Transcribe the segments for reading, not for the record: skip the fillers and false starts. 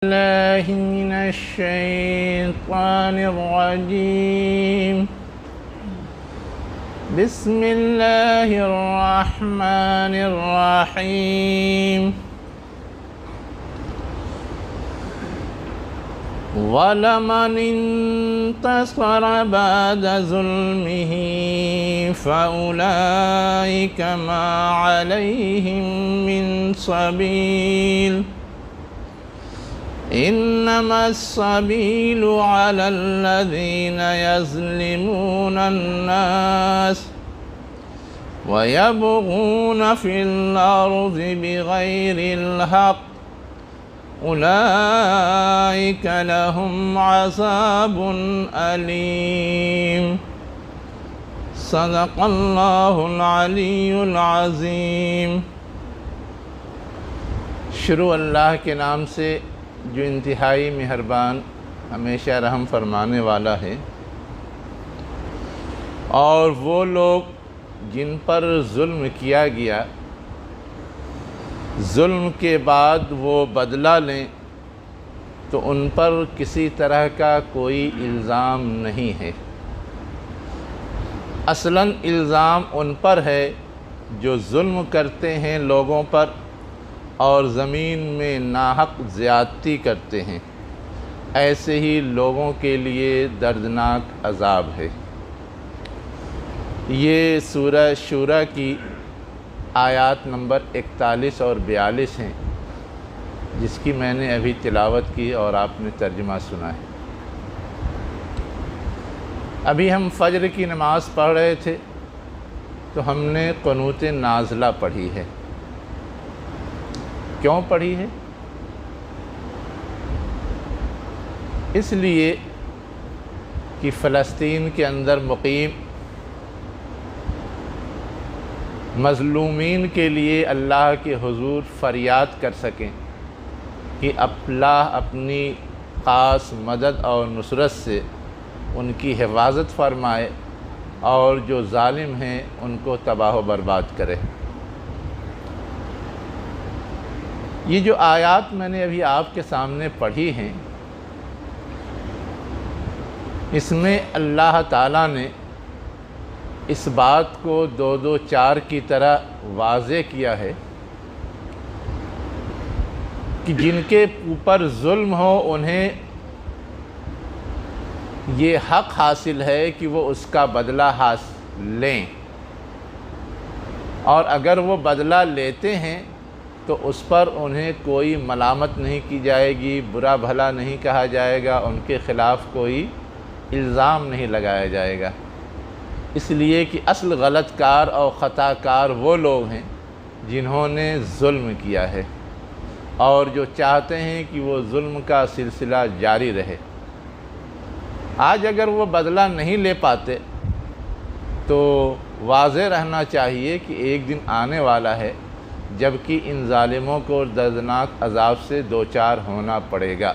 الله من الشيطان الرجيم. بسم الله الرحمن الرحيم. ولمن انتصر بعد ظلمه فأولئك ما عليهم من سبيل إنما السبيل على الذين يظلمون الناس ويبغون في الأرض بغير الحق أولئك لهم عذاب أليم. صدق اللہ العلی العظیم. شروع اللہ کے نام سے جو انتہائی مہربان ہمیشہ رحم فرمانے والا ہے. اور وہ لوگ جن پر ظلم کیا گیا، ظلم کے بعد وہ بدلہ لیں تو ان پر کسی طرح کا کوئی الزام نہیں ہے. اصلاً الزام ان پر ہے جو ظلم کرتے ہیں لوگوں پر اور زمین میں ناحق زیادتی کرتے ہیں. ایسے ہی لوگوں کے لیے دردناک عذاب ہے. یہ سورہ شورى کی آیات نمبر 41 اور 42 ہیں، جس کی میں نے ابھی تلاوت کی اور آپ نے ترجمہ سنا ہے. ابھی ہم فجر کی نماز پڑھ رہے تھے تو ہم نے قنوت نازلہ پڑھی ہے. کیوں پڑھی ہے؟ اس لیے کہ فلسطین کے اندر مقیم مظلومین کے لیے اللہ کے حضور فریاد کر سکیں کہ اللہ اپنی خاص مدد اور نصرت سے ان کی حفاظت فرمائے اور جو ظالم ہیں ان کو تباہ و برباد کرے. یہ جو آیات میں نے ابھی آپ کے سامنے پڑھی ہیں، اس میں اللہ تعالیٰ نے اس بات کو 2-2-4 کی طرح واضح کیا ہے کہ جن کے اوپر ظلم ہو انہیں یہ حق حاصل ہے کہ وہ اس کا بدلہ لیں، اور اگر وہ بدلہ لیتے ہیں تو اس پر انہیں کوئی ملامت نہیں کی جائے گی، برا بھلا نہیں کہا جائے گا، ان کے خلاف کوئی الزام نہیں لگایا جائے گا. اس لیے کہ اصل غلط کار اور خطا کار وہ لوگ ہیں جنہوں نے ظلم کیا ہے اور جو چاہتے ہیں کہ وہ ظلم کا سلسلہ جاری رہے. آج اگر وہ بدلہ نہیں لے پاتے تو واضح رہنا چاہیے کہ ایک دن آنے والا ہے جبکہ ان ظالموں کو دردناک عذاب سے دوچار ہونا پڑے گا.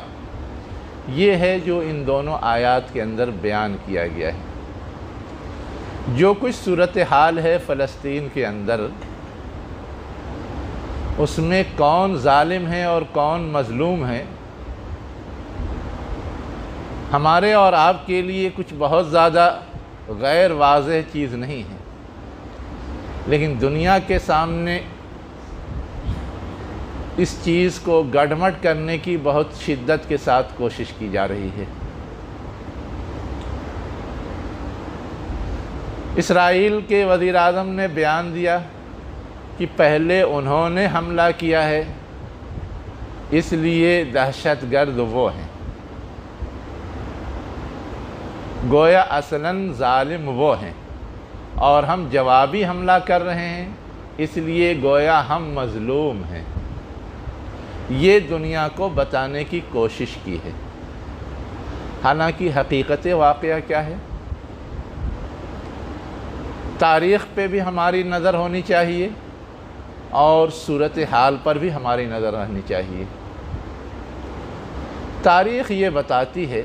یہ ہے جو ان دونوں آیات کے اندر بیان کیا گیا ہے. جو کچھ صورتحال ہے فلسطین کے اندر، اس میں کون ظالم ہے اور کون مظلوم ہے، ہمارے اور آپ کے لیے کچھ بہت زیادہ غیر واضح چیز نہیں ہے، لیکن دنیا کے سامنے اس چیز کو گڑمٹ کرنے کی بہت شدت کے ساتھ کوشش کی جا رہی ہے. اسرائیل کے وزیر اعظم نے بیان دیا کہ پہلے انہوں نے حملہ کیا ہے، اس لیے دہشت گرد وہ ہیں. گویا اصلاً ظالم وہ ہیں اور ہم جوابی حملہ کر رہے ہیں، اس لیے گویا ہم مظلوم ہیں. یہ دنیا کو بتانے کی کوشش کی ہے. حالانکہ حقیقت واقعہ کیا ہے؟ تاریخ پہ بھی ہماری نظر ہونی چاہیے اور صورتحال پر بھی ہماری نظر رہنی چاہیے. تاریخ یہ بتاتی ہے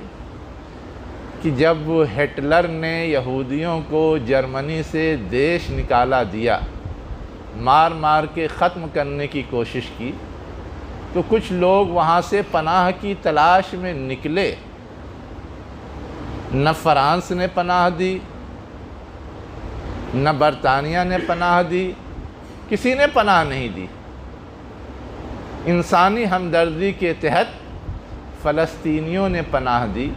کہ جب ہٹلر نے یہودیوں کو جرمنی سے دیش نکالا دیا، مار مار کے ختم کرنے کی کوشش کی، تو کچھ لوگ وہاں سے پناہ کی تلاش میں نکلے، نہ فرانس نے پناہ دی، نہ برطانیہ نے پناہ دی، کسی نے پناہ نہیں دی۔ انسانی ہمدردی کے تحت فلسطینیوں نے پناہ دی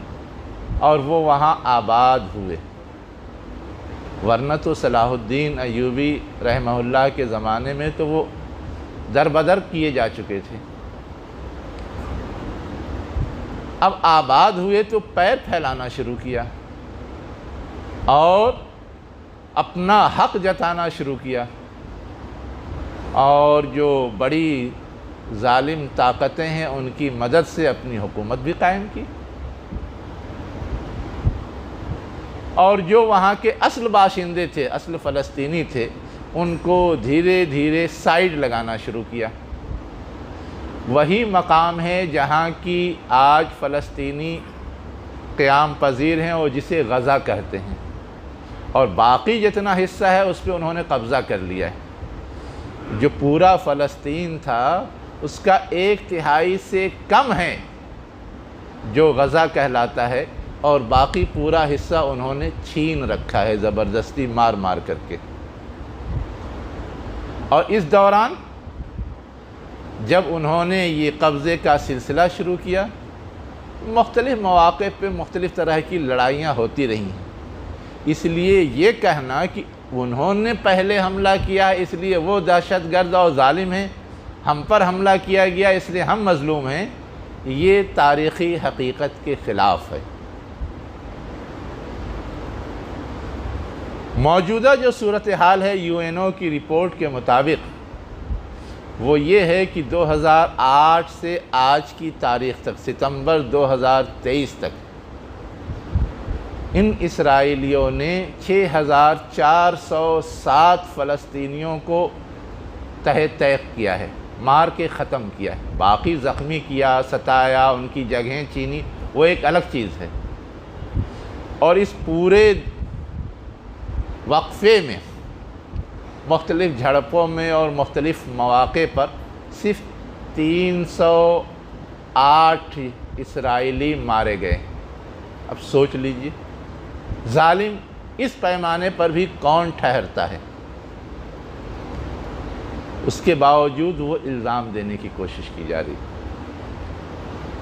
اور وہ وہاں آباد ہوئے، ورنہ تو صلاح الدین ایوبی رحمہ اللہ کے زمانے میں تو وہ در بدر کیے جا چکے تھے۔ اب آباد ہوئے تو پیر پھیلانا شروع کیا اور اپنا حق جتانا شروع کیا، اور جو بڑی ظالم طاقتیں ہیں ان کی مدد سے اپنی حکومت بھی قائم کی، اور جو وہاں کے اصل باشندے تھے، اصل فلسطینی تھے، ان کو دھیرے دھیرے سائیڈ لگانا شروع کیا۔ وہی مقام ہے جہاں کی آج فلسطینی قیام پذیر ہیں اور جسے غزہ کہتے ہیں، اور باقی جتنا حصہ ہے اس پہ انہوں نے قبضہ کر لیا ہے۔ جو پورا فلسطین تھا اس کا 1/3 سے کم ہے جو غزہ کہلاتا ہے، اور باقی پورا حصہ انہوں نے چھین رکھا ہے زبردستی مار مار کر کے۔ اور اس دوران جب انہوں نے یہ قبضے کا سلسلہ شروع کیا، مختلف مواقع پہ مختلف طرح کی لڑائیاں ہوتی رہی ہیں۔ اس لیے یہ کہنا کہ انہوں نے پہلے حملہ کیا اس لیے وہ دہشت گرد اور ظالم ہیں، ہم پر حملہ کیا گیا اس لیے ہم مظلوم ہیں، یہ تاریخی حقیقت کے خلاف ہے۔ موجودہ جو صورتحال ہے UN کی رپورٹ کے مطابق وہ یہ ہے کہ 2008 سے آج کی تاریخ تک، ستمبر 2023 تک، ان اسرائیلیوں نے 6407 فلسطینیوں کو تہہ تیغ کیا ہے، مار کے ختم کیا ہے۔ باقی زخمی کیا، ستایا، ان کی جگہیں چھینی، وہ ایک الگ چیز ہے۔ اور اس پورے وقفے میں مختلف جھڑپوں میں اور مختلف مواقع پر صرف 308 اسرائیلی مارے گئے۔ اب سوچ لیجئے ظالم اس پیمانے پر بھی کون ٹھہرتا ہے؟ اس کے باوجود وہ الزام دینے کی کوشش کی جا رہی۔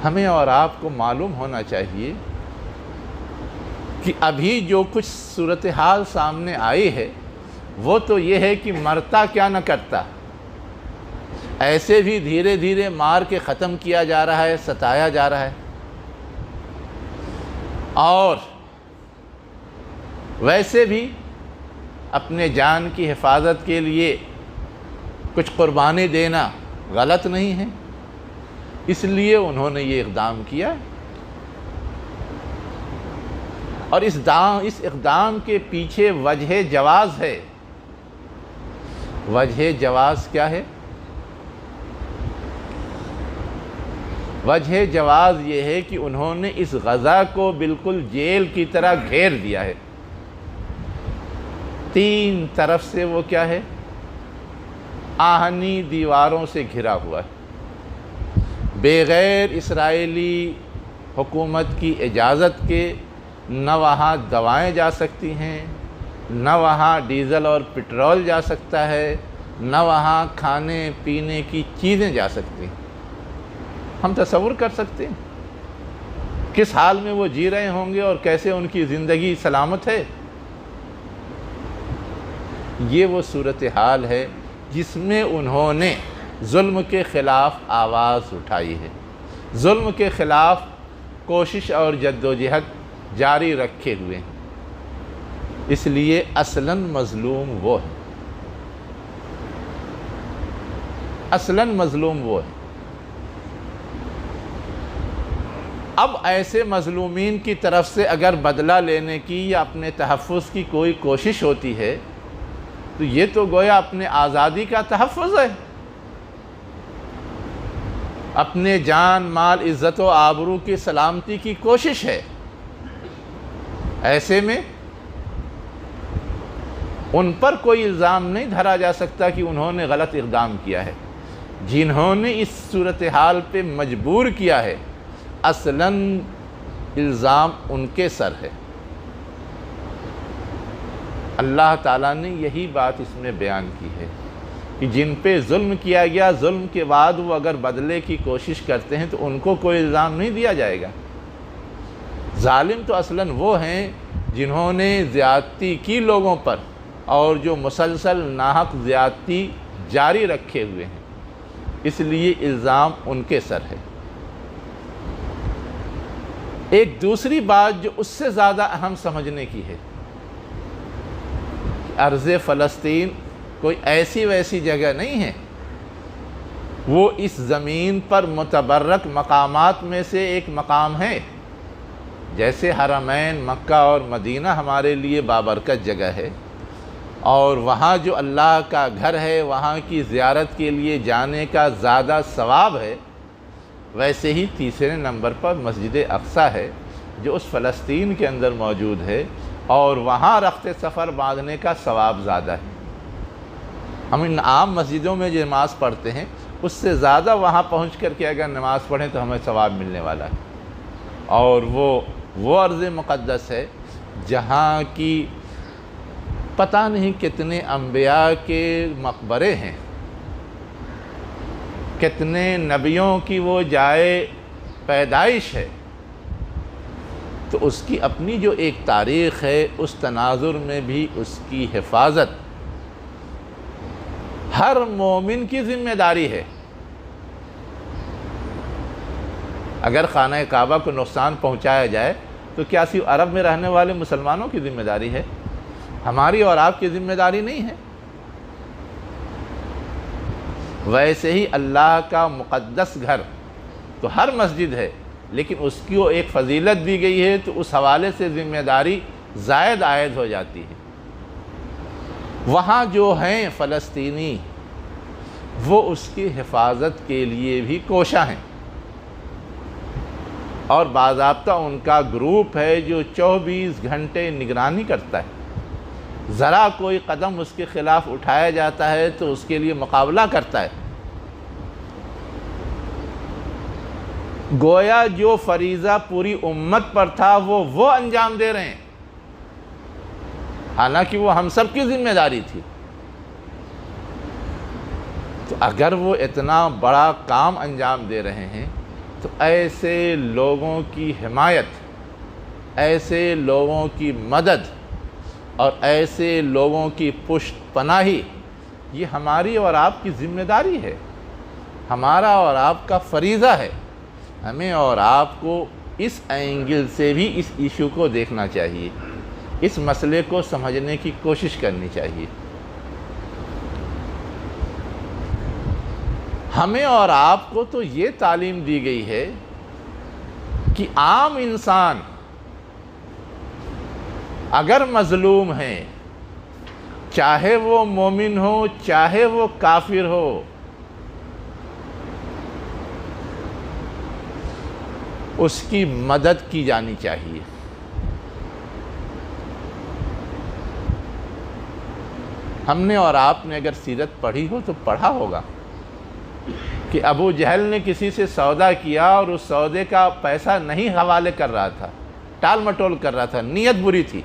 ہمیں اور آپ کو معلوم ہونا چاہیے کہ ابھی جو کچھ صورتحال سامنے آئی ہے وہ تو یہ ہے کہ مرتا کیا نہ کرتا، ایسے بھی دھیرے دھیرے مار کے ختم کیا جا رہا ہے، ستایا جا رہا ہے، اور ویسے بھی اپنے جان کی حفاظت کے لیے کچھ قربانی دینا غلط نہیں ہے، اس لیے انہوں نے یہ اقدام کیا۔ اور اس اقدام کے پیچھے وجہ جواز ہے۔ وجہ جواز کیا ہے؟ وجہ جواز یہ ہے کہ انہوں نے اس غزہ کو بالکل جیل کی طرح گھیر دیا ہے، 3 طرف سے وہ کیا ہے؟ آہنی دیواروں سے گھرا ہوا ہے، بغیر اسرائیلی حکومت کی اجازت کے نہ وہاں دوائیں جا سکتی ہیں، نہ وہاں ڈیزل اور پٹرول جا سکتا ہے، نہ وہاں کھانے پینے کی چیزیں جا سکتی ہیں۔ ہم تصور کر سکتے ہیں کس حال میں وہ جی رہے ہوں گے اور کیسے ان کی زندگی سلامت ہے۔ یہ وہ صورتحال ہے جس میں انہوں نے ظلم کے خلاف آواز اٹھائی ہے، ظلم کے خلاف کوشش اور جدوجہد جاری رکھے ہوئے ہیں۔ اس لیے اصلاً مظلوم وہ ہے، اصلاً مظلوم وہ ہے۔ اب ایسے مظلومین کی طرف سے اگر بدلہ لینے کی یا اپنے تحفظ کی کوئی کوشش ہوتی ہے تو یہ تو گویا اپنے آزادی کا تحفظ ہے، اپنے جان مال عزت و آبرو کی سلامتی کی کوشش ہے۔ ایسے میں ان پر کوئی الزام نہیں دھرا جا سکتا کہ انہوں نے غلط اقدام کیا ہے۔ جنہوں نے اس صورتحال پہ مجبور کیا ہے، اصلاً الزام ان کے سر ہے۔ اللہ تعالیٰ نے یہی بات اس میں بیان کی ہے کہ جن پہ ظلم کیا گیا، ظلم کے بعد وہ اگر بدلے کی کوشش کرتے ہیں تو ان کو کوئی الزام نہیں دیا جائے گا۔ ظالم تو اصلاً وہ ہیں جنہوں نے زیادتی کی لوگوں پر، اور جو مسلسل ناحق زیادتی جاری رکھے ہوئے ہیں، اس لیے الزام ان کے سر ہے۔ ایک دوسری بات جو اس سے زیادہ اہم سمجھنے کی ہے، ارض فلسطین کوئی ایسی ویسی جگہ نہیں ہے، وہ اس زمین پر متبرک مقامات میں سے ایک مقام ہے۔ جیسے حرمین مکہ اور مدینہ ہمارے لیے بابرکت جگہ ہے، اور وہاں جو اللہ کا گھر ہے وہاں کی زیارت کے لیے جانے کا زیادہ ثواب ہے، ویسے ہی تیسرے نمبر پر مسجد اقصیٰ ہے جو اس فلسطین کے اندر موجود ہے، اور وہاں رخت سفر باندھنے کا ثواب زیادہ ہے۔ ہم ان عام مسجدوں میں جو نماز پڑھتے ہیں اس سے زیادہ وہاں پہنچ کر کے اگر نماز پڑھیں تو ہمیں ثواب ملنے والا ہے۔ اور وہ ارض مقدس ہے جہاں کی پتہ نہیں کتنے انبیاء کے مقبرے ہیں، کتنے نبیوں کی وہ جائے پیدائش ہے، تو اس کی اپنی جو ایک تاریخ ہے، اس تناظر میں بھی اس کی حفاظت ہر مومن کی ذمہ داری ہے۔ اگر خانہ کعبہ کو نقصان پہنچایا جائے تو کیا صرف عرب میں رہنے والے مسلمانوں کی ذمہ داری ہے؟ ہماری اور آپ کی ذمہ داری نہیں ہے؟ ویسے ہی اللہ کا مقدس گھر تو ہر مسجد ہے، لیکن اس کی وہ ایک فضیلت دی گئی ہے، تو اس حوالے سے ذمہ داری زائد عائد ہو جاتی ہے۔ وہاں جو ہیں فلسطینی، وہ اس کی حفاظت کے لیے بھی کوشاں ہیں، اور باضابطہ ان کا گروپ ہے جو 24 گھنٹے نگرانی کرتا ہے۔ ذرا کوئی قدم اس کے خلاف اٹھایا جاتا ہے تو اس کے لیے مقابلہ کرتا ہے۔ گویا جو فریضہ پوری امت پر تھا وہ انجام دے رہے ہیں، حالانکہ وہ ہم سب کی ذمہ داری تھی۔ تو اگر وہ اتنا بڑا کام انجام دے رہے ہیں تو ایسے لوگوں کی حمایت، ایسے لوگوں کی مدد اور ایسے لوگوں کی پشت پناہی، یہ ہماری اور آپ کی ذمہ داری ہے، ہمارا اور آپ کا فریضہ ہے۔ ہمیں اور آپ کو اس اینگل سے بھی اس ایشو کو دیکھنا چاہیے، اس مسئلے کو سمجھنے کی کوشش کرنی چاہیے۔ ہمیں اور آپ کو تو یہ تعلیم دی گئی ہے کہ عام انسان اگر مظلوم ہے، چاہے وہ مومن ہو چاہے وہ کافر ہو، اس کی مدد کی جانی چاہیے۔ ہم نے اور آپ نے اگر سیرت پڑھی ہو تو پڑھا ہوگا کہ ابو جہل نے کسی سے سودا کیا اور اس سودے کا پیسہ نہیں حوالے کر رہا تھا، ٹال مٹول کر رہا تھا، نیت بری تھی۔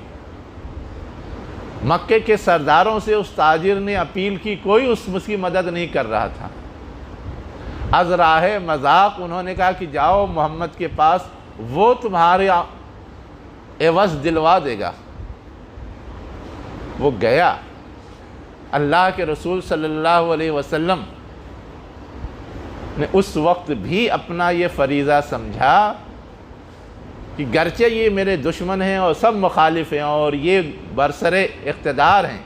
مکے کے سرداروں سے اس تاجر نے اپیل کی، کوئی اس کی مدد نہیں کر رہا تھا۔ از راہ مذاق انہوں نے کہا کہ جاؤ محمد کے پاس، وہ تمہارے عوض دلوا دے گا۔ وہ گیا، اللہ کے رسول صلی اللہ علیہ وسلم نے اس وقت بھی اپنا یہ فریضہ سمجھا کہ گرچہ یہ میرے دشمن ہیں اور سب مخالف ہیں اور یہ برسر اقتدار ہیں،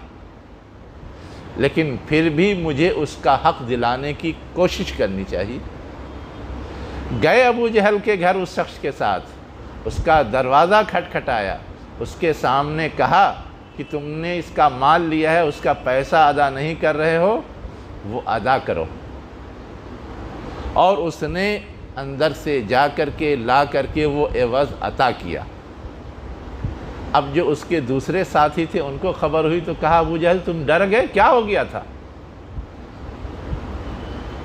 لیکن پھر بھی مجھے اس کا حق دلانے کی کوشش کرنی چاہیے۔ گئے ابو جہل کے گھر اس شخص کے ساتھ، اس کا دروازہ کھٹکھٹایا، اس کے سامنے کہا کہ تم نے اس کا مال لیا ہے، اس کا پیسہ ادا نہیں کر رہے ہو، وہ ادا کرو۔ اور اس نے اندر سے جا کر کے لا کر کے وہ عوض عطا کیا۔ اب جو اس کے دوسرے ساتھی تھے ان کو خبر ہوئی تو کہا ابو جہل تم ڈر گئے، کیا ہو گیا تھا؟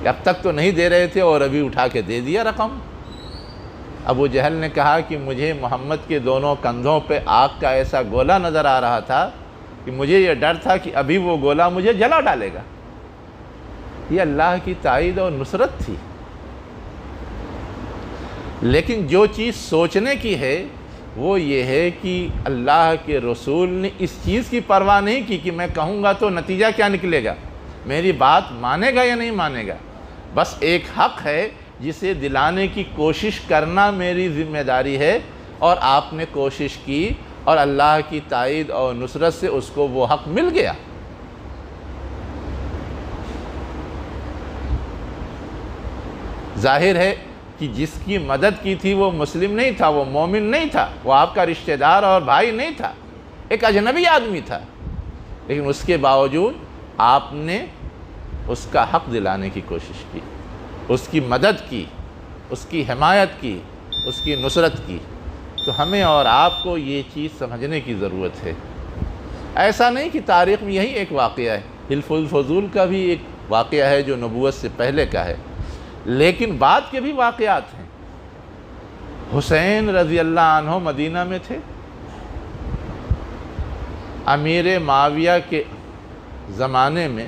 کہ اب تک تو نہیں دے رہے تھے اور ابھی اٹھا کے دے دیا رقم۔ ابو جہل نے کہا کہ مجھے محمد کے دونوں کندھوں پہ آگ کا ایسا گولا نظر آ رہا تھا کہ مجھے یہ ڈر تھا کہ ابھی وہ گولا مجھے جلا ڈالے گا۔ یہ اللہ کی تائید اور نصرت تھی۔ لیکن جو چیز سوچنے کی ہے وہ یہ ہے کہ اللہ کے رسول نے اس چیز کی پرواہ نہیں کی کہ میں کہوں گا تو نتیجہ کیا نکلے گا، میری بات مانے گا یا نہیں مانے گا۔ بس ایک حق ہے جسے دلانے کی کوشش کرنا میری ذمہ داری ہے، اور آپ نے کوشش کی اور اللہ کی تائید اور نصرت سے اس کو وہ حق مل گیا۔ ظاہر ہے کہ جس کی مدد کی تھی وہ مسلم نہیں تھا، وہ مومن نہیں تھا، وہ آپ کا رشتہ دار اور بھائی نہیں تھا، ایک اجنبی آدمی تھا، لیکن اس کے باوجود آپ نے اس کا حق دلانے کی کوشش کی، اس کی مدد کی، اس کی حمایت کی، اس کی نصرت کی۔ تو ہمیں اور آپ کو یہ چیز سمجھنے کی ضرورت ہے۔ ایسا نہیں کہ تاریخ میں یہی ایک واقعہ ہے، حلف الفضول کا بھی ایک واقعہ ہے جو نبوت سے پہلے کا ہے، لیکن بعد کے بھی واقعات ہیں۔ حسین رضی اللہ عنہ مدینہ میں تھے، امیر معاویہ کے زمانے میں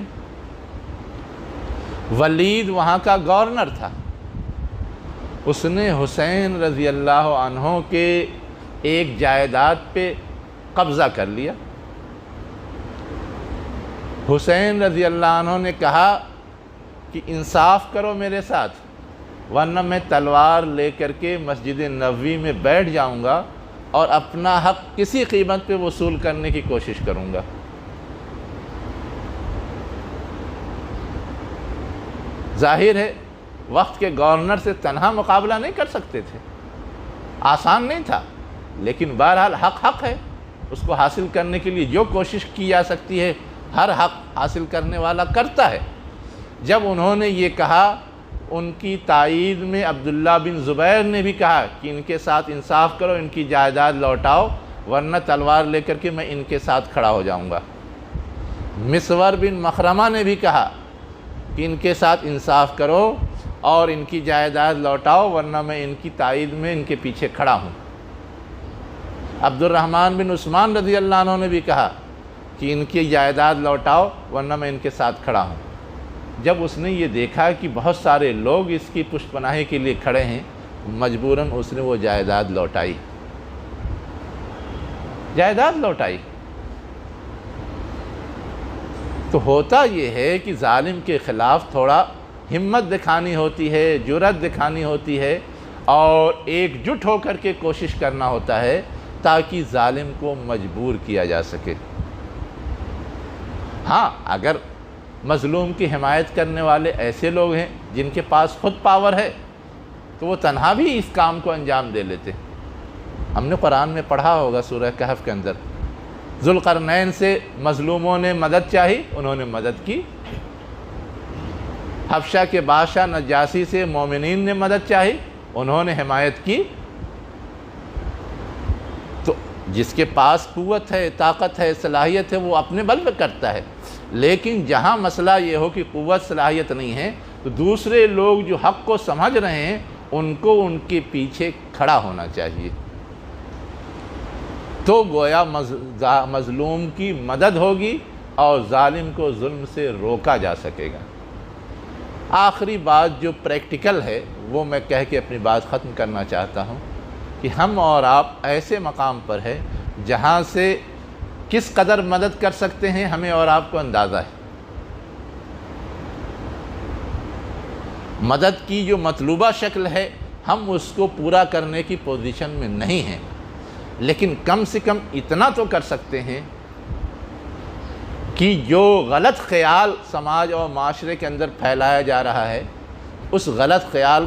ولید وہاں کا گورنر تھا، اس نے حسین رضی اللہ عنہ کے ایک جائیداد پہ قبضہ کر لیا۔ حسین رضی اللہ عنہ نے کہا کہ انصاف کرو میرے ساتھ، ورنہ میں تلوار لے کر کے مسجد نبوی میں بیٹھ جاؤں گا اور اپنا حق کسی قیمت پہ وصول کرنے کی کوشش کروں گا۔ ظاہر ہے وقت کے گورنر سے تنہا مقابلہ نہیں کر سکتے تھے، آسان نہیں تھا، لیکن بہرحال حق ہے، اس کو حاصل کرنے کے لیے جو کوشش کی جا سکتی ہے ہر حق حاصل کرنے والا کرتا ہے۔ جب انہوں نے یہ کہا، ان کی تائید میں عبداللہ بن زبیر نے بھی کہا کہ ان کے ساتھ انصاف کرو، ان کی جائیداد لوٹاؤ، ورنہ تلوار لے کر کے میں ان کے ساتھ کھڑا ہو جاؤں گا۔ مسور بن مخرمہ نے بھی کہا کہ ان کے ساتھ انصاف کرو اور ان کی جائیداد لوٹاؤ، ورنہ میں ان کی تائید میں ان کے پیچھے کھڑا ہوں۔ عبد الرحمن بن عثمان رضی اللہ عنہ نے بھی کہا کہ ان کی جائیداد لوٹاؤ، ورنہ میں ان کے ساتھ کھڑا ہوں۔ جب اس نے یہ دیکھا کہ بہت سارے لوگ اس کی پشت پناہی کے لیے کھڑے ہیں، مجبوراً اس نے وہ جائیداد لوٹائی، جائیداد لوٹائی۔ تو ہوتا یہ ہے کہ ظالم کے خلاف تھوڑا ہمت دکھانی ہوتی ہے، جرأت دکھانی ہوتی ہے، اور ایک جٹ ہو کر کے کوشش کرنا ہوتا ہے تاکہ ظالم کو مجبور کیا جا سکے۔ ہاں، اگر مظلوم کی حمایت کرنے والے ایسے لوگ ہیں جن کے پاس خود پاور ہے تو وہ تنہا بھی اس کام کو انجام دے لیتے۔ ہم نے قرآن میں پڑھا ہوگا سورہ کہف کے اندر، ذوالقرنین سے مظلوموں نے مدد چاہی، انہوں نے مدد کی۔ حبشہ کے بادشاہ نجاشی سے مومنین نے مدد چاہی، انہوں نے حمایت کی۔ تو جس کے پاس قوت ہے، طاقت ہے، صلاحیت ہے، وہ اپنے بل پہ کرتا ہے، لیکن جہاں مسئلہ یہ ہو کہ قوت صلاحیت نہیں ہے تو دوسرے لوگ جو حق کو سمجھ رہے ہیں ان کو ان کے پیچھے کھڑا ہونا چاہیے، تو گویا مظلوم کی مدد ہوگی اور ظالم کو ظلم سے روکا جا سکے گا۔ آخری بات جو پریکٹیکل ہے وہ میں کہہ کے اپنی بات ختم کرنا چاہتا ہوں کہ ہم اور آپ ایسے مقام پر ہیں جہاں سے کس قدر مدد کر سکتے ہیں ہمیں اور آپ کو اندازہ ہے۔ مدد کی جو مطلوبہ شکل ہے ہم اس کو پورا کرنے کی پوزیشن میں نہیں ہیں، لیکن کم سے کم اتنا تو کر سکتے ہیں کہ جو غلط خیال سماج اور معاشرے کے اندر پھیلایا جا رہا ہے اس غلط خیال